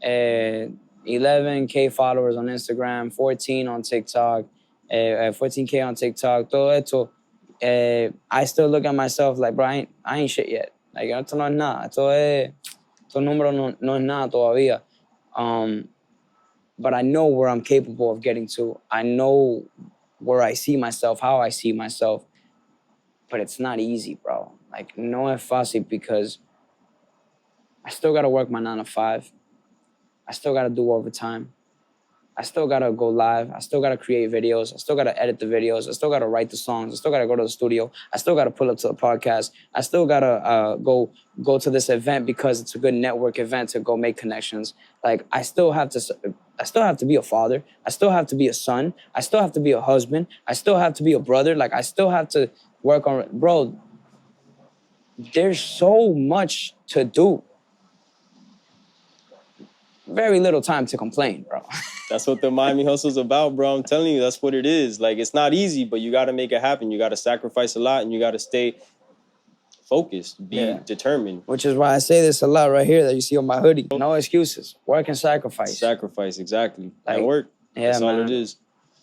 11K followers on Instagram, 14 on TikTok, 14K on TikTok. Todo esto. I still look at myself like, bro, I ain't shit yet. Like, esto no es nada. Estos números no es nada todavía. But I know where I'm capable of getting to. I know where I see myself, how I see myself. But it's not easy, bro. Like, no es fácil because I still got to work my 9 to 5. I still got to do overtime. I still gotta go live. I still gotta create videos. I still gotta edit the videos. I still gotta write the songs. I still gotta go to the studio. I still gotta pull up to the podcast. I still gotta go to this event because it's a good network event to go make connections. Like I still have to be a father. I still have to be a son. I still have to be a husband. I still have to be a brother. Like I still have to work on, bro. There's so much to do. Very little time to complain, bro. That's what the Miami Hustle's about, bro. I'm telling you, that's what it is. Like, it's not easy, but you got to make it happen. You got to sacrifice a lot, and you got to stay focused, be determined. Which is why I say this a lot right here that you see on my hoodie. No excuses. Work and sacrifice. Sacrifice, exactly. Like, and work. Yeah, that's man. all it is.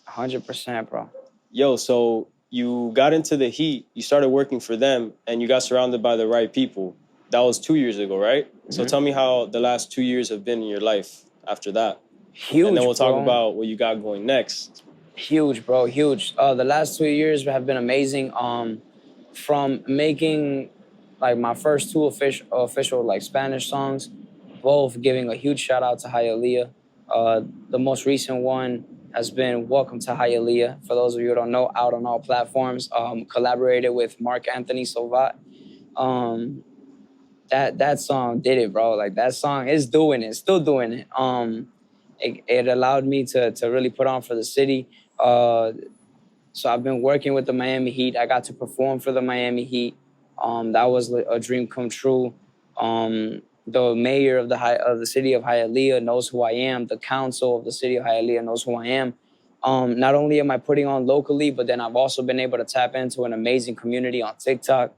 100%, bro. Yo, so you got into the Heat. You started working for them, and you got surrounded by the right people. That was 2 years ago, right? Mm-hmm. So tell me how the last 2 years have been in your life after that. Huge, and then we'll talk bro. about what you got going next. Huge, bro, huge. The last 2 years have been amazing. From making like my first 2 official like Spanish songs, both giving a huge shout out to Hialeah. The most recent one has been Welcome to Hialeah. For those of you who don't know, out on all platforms. Collaborated with Mark Anthony Silvat. That song did it, bro. Like that song is doing it, still doing it. It allowed me to really put on for the city. So I've been working with the Miami Heat. I got to perform for the Miami Heat. That was a dream come true. The mayor of the city of Hialeah knows who I am. The council of the city of Hialeah knows who I am. Not only am I putting on locally, but then I've also been able to tap into an amazing community on TikTok.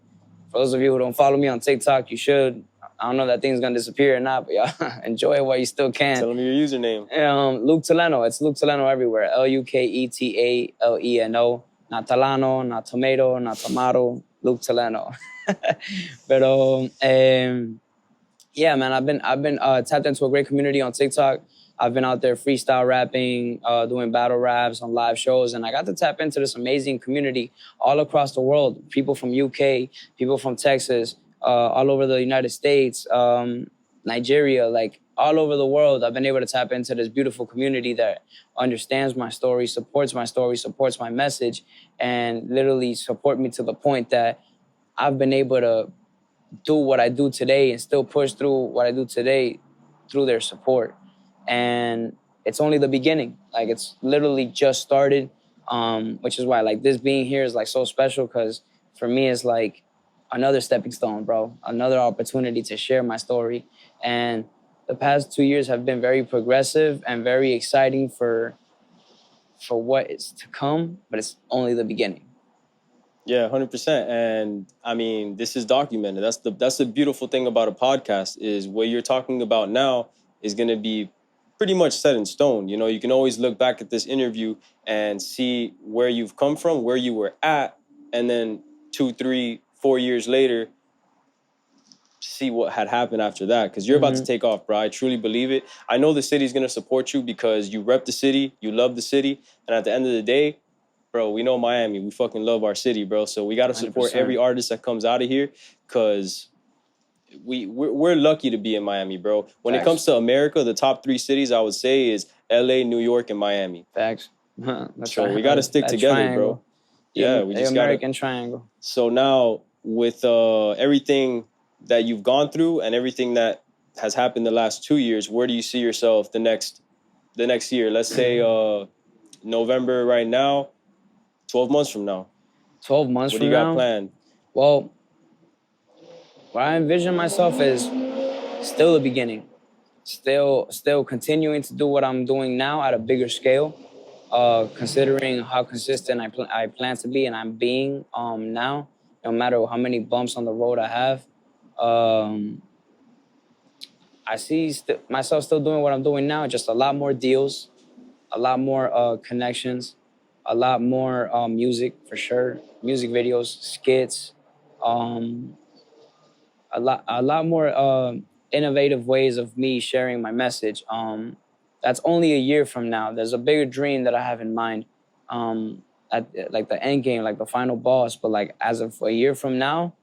For those of you who don't follow me on TikTok, you should. I don't know if that thing's gonna disappear or not, but yeah, enjoy it while you still can. Tell them your username. Luke Taleno. It's Luke Taleno everywhere. Luketaleno. Not Talano, not tomato, not tomato. Luke Taleno. Pero yeah, man, I've been tapped into a great community on TikTok. I've been out there freestyle rapping, doing battle raps on live shows, and I got to tap into this amazing community all across the world. People from UK, people from Texas, all over the United States, Nigeria, like all over the world. I've been able to tap into this beautiful community that understands my story, supports my message, and literally support me to the point that I've been able to do what I do today and still push through what I do today through their support. And it's only the beginning. Like, it's literally just started, which is why, like, this being here is, like, so special, because for me, it's like another stepping stone, bro, another opportunity to share my story. And the past 2 years have been very progressive and very exciting for what is to come, but it's only the beginning. Yeah, 100%. And I mean, this is documented. That's the beautiful thing about a podcast, is what you're talking about now is going to be pretty much set in stone. You know, you can always look back at this interview and see where you've come from, where you were at, and then 2, 3, 4 years later, see what had happened after that. Because you're about to take off, bro. I truly believe it. I know the city's going to support you because you rep the city, you love the city, and at the end of the day, bro, we know Miami. We fucking love our city, bro. So we got to support 100%. every artist that comes out of here, because we're lucky to be in Miami, bro. When Facts. it comes to America, the top 3 cities I would say is LA, New York, and Miami. Facts. So we got to stick together, triangle. bro. Yeah, we just got American triangle. So now with everything that you've gone through and everything that has happened the last 2 years, where do you see yourself the next year? Let's say November right now, 12 months from now. 12 months What from do you now? got planned? Well, what I envision myself is still the beginning. Still continuing to do what I'm doing now at a bigger scale, considering how consistent I plan to be, and I'm being now, no matter how many bumps on the road I have. I see myself still doing what I'm doing now, just a lot more deals, a lot more connections, a lot more music, for sure. Music videos, skits, a lot more innovative ways of me sharing my message. That's only a year from now. There's a bigger dream that I have in mind, at like the end game, like the final boss. But like as of a year from now,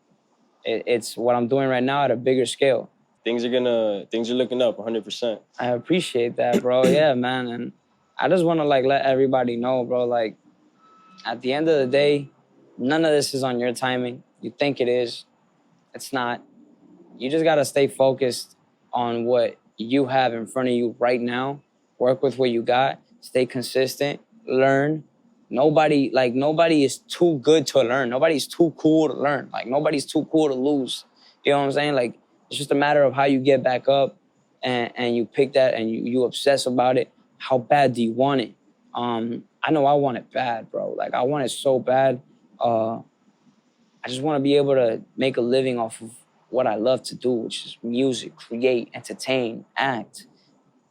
it's what I'm doing right now at a bigger scale. Things are looking up 100%. I appreciate that, bro. Yeah, man. And I just want to like let everybody know, bro, like at the end of the day, none of this is on your timing. You think it is. It's not. You just got to stay focused on what you have in front of you right now. Work with what you got. Stay consistent. Learn. Nobody is too good to learn. Nobody's too cool to learn. Like, nobody's too cool to lose. You know what I'm saying? Like, it's just a matter of how you get back up and you pick that and you obsess about it. How bad do you want it? I know I want it bad, bro. Like, I want it so bad. I just want to be able to make a living off of what I love to do, which is music, create, entertain, act,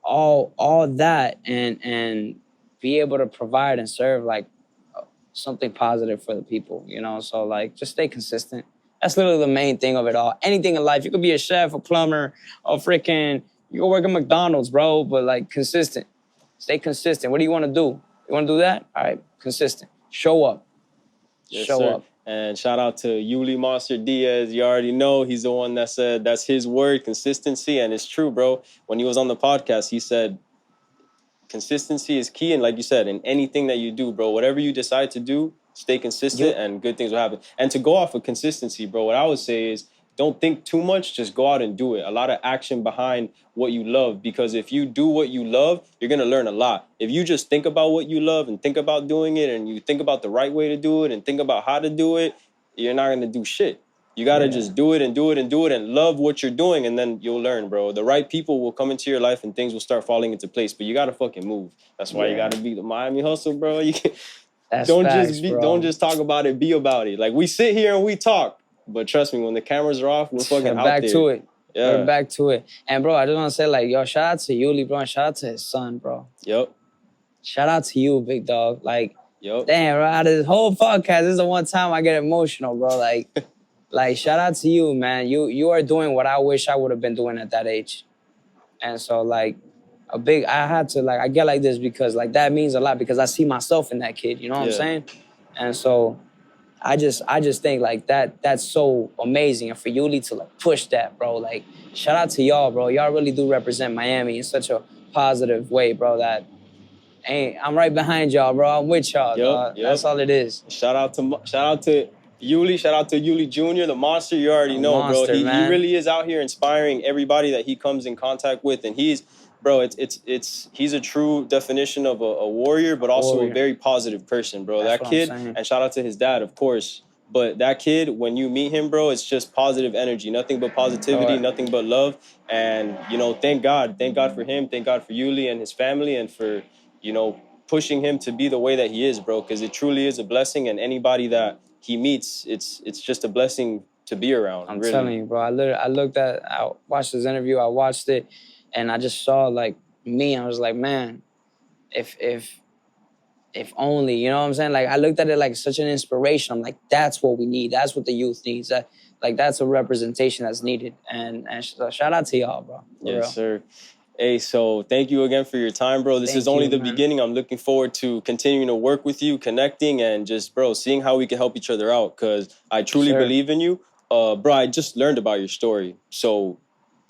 all that, and be able to provide and serve like something positive for the people, you know? So like, just stay consistent. That's literally the main thing of it all. Anything in life, you could be a chef, a plumber, or freaking, you can work at McDonald's, bro, but like consistent. Stay consistent. What do you want to do? You want to do that? All right, consistent. Show up. Yes, Show sir. up. And shout out to Yuli Monster Diaz. You already know he's the one that said that's his word, consistency. And it's true, bro. When he was on the podcast, he said consistency is key. And like you said, in anything that you do, bro, whatever you decide to do, stay consistent and good things will happen. And to go off of consistency, bro, what I would say is don't think too much, just go out and do it. A lot of action behind what you love, because if you do what you love, you're going to learn a lot. If you just think about what you love and think about doing it, and you think about the right way to do it and think about how to do it, you're not going to do shit. You got to just do it and do it and do it and love what you're doing, and then you'll learn, bro. The right people will come into your life and things will start falling into place, but you got to fucking move. That's why you got to be the Miami hustle, bro. You can, don't just talk about it, be about it. Like, we sit here and we talk, but trust me, when the cameras are off, we're fucking out there. Back to it. Yeah. We're back to it. And bro, I just want to say, like, yo, shout out to Yuli, bro, and shout out to his son, bro. Yep. Shout out to you, big dog. Like, yep. Damn, bro, out of this whole podcast, this is the one time I get emotional, bro. Like, shout out to you, man. You are doing what I wish I would have been doing at that age. And so, like, I get like this because, like, that means a lot, because I see myself in that kid, you know what I'm saying? And so I just think, like, that's so amazing. And for Yuli to, like, push that, bro, like, shout out to y'all, bro. Y'all really do represent Miami in such a positive way, bro, that I'm right behind y'all, bro. I'm with y'all, dog. That's all it is. Shout out to Yuli. Shout out to Yuli Jr., the monster. You already know, monster, bro. He really is out here inspiring everybody that he comes in contact with, and he's a true definition of a warrior, but also a very positive person, bro. That kid, and shout out to his dad, of course. But that kid, when you meet him, bro, it's just positive energy, nothing but positivity, nothing but love. And, you know, thank God for him, thank God for Yuli and his family, and for, you know, pushing him to be the way that he is, bro, because it truly is a blessing. And anybody that he meets, it's just a blessing to be around. I'm telling you, bro. I watched this interview, I watched it, and I just saw, like, me. I was like, man, if only, you know what I'm saying? Like, I looked at it like such an inspiration. I'm like, that's what we need. That's what the youth needs. That's a representation that's needed. And so shout out to y'all, bro. Yes, sir. Hey, so thank you again for your time, bro. This is only the beginning. I'm looking forward to continuing to work with you, connecting, and just, bro, seeing how we can help each other out, because I truly believe in you. Bro, I just learned about your story. So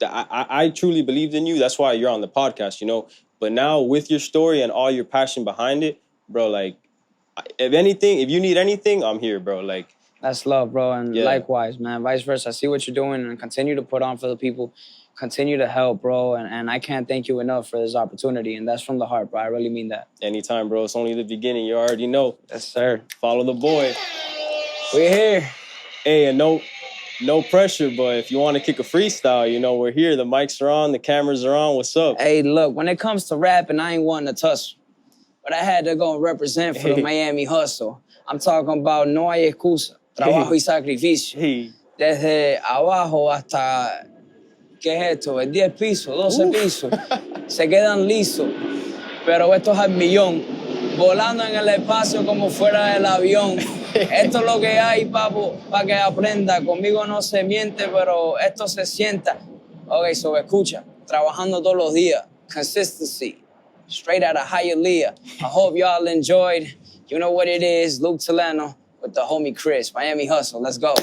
I truly believed in you. That's why you're on the podcast, you know. But now with your story and all your passion behind it, bro, like, if you need anything, I'm here, bro. Like, that's love, bro. And likewise, man, vice versa. I see what you're doing, and continue to put on for the people. Continue to help, bro, and I can't thank you enough for this opportunity, and that's from the heart, bro. I really mean that. Anytime, bro. It's only the beginning. You already know. Yes, sir. Follow the boy. We're here. Hey, and no pressure, but if you want to kick a freestyle, you know, we're here. The mics are on, the cameras are on. What's up? Hey, look, when it comes to rapping, I ain't wanting to tussle, but I had to go and represent for the Miami hustle. I'm talking about no hay excusa, trabajo y sacrificio. Desde abajo hasta... ¿Qué es esto? Es 10 pisos, 12 pisos. Se quedan lisos. Pero esto es al millón. Volando en el espacio como fuera del avión. Esto es lo que hay, papo, para que aprenda. Conmigo no se miente, pero esto se sienta. Ok, so escucha. Trabajando todos los días. Consistency. Straight out of Hialeah. I hope y'all enjoyed. You know what it is. Luke Taleno with the homie Chris. Miami Hustle. Let's go.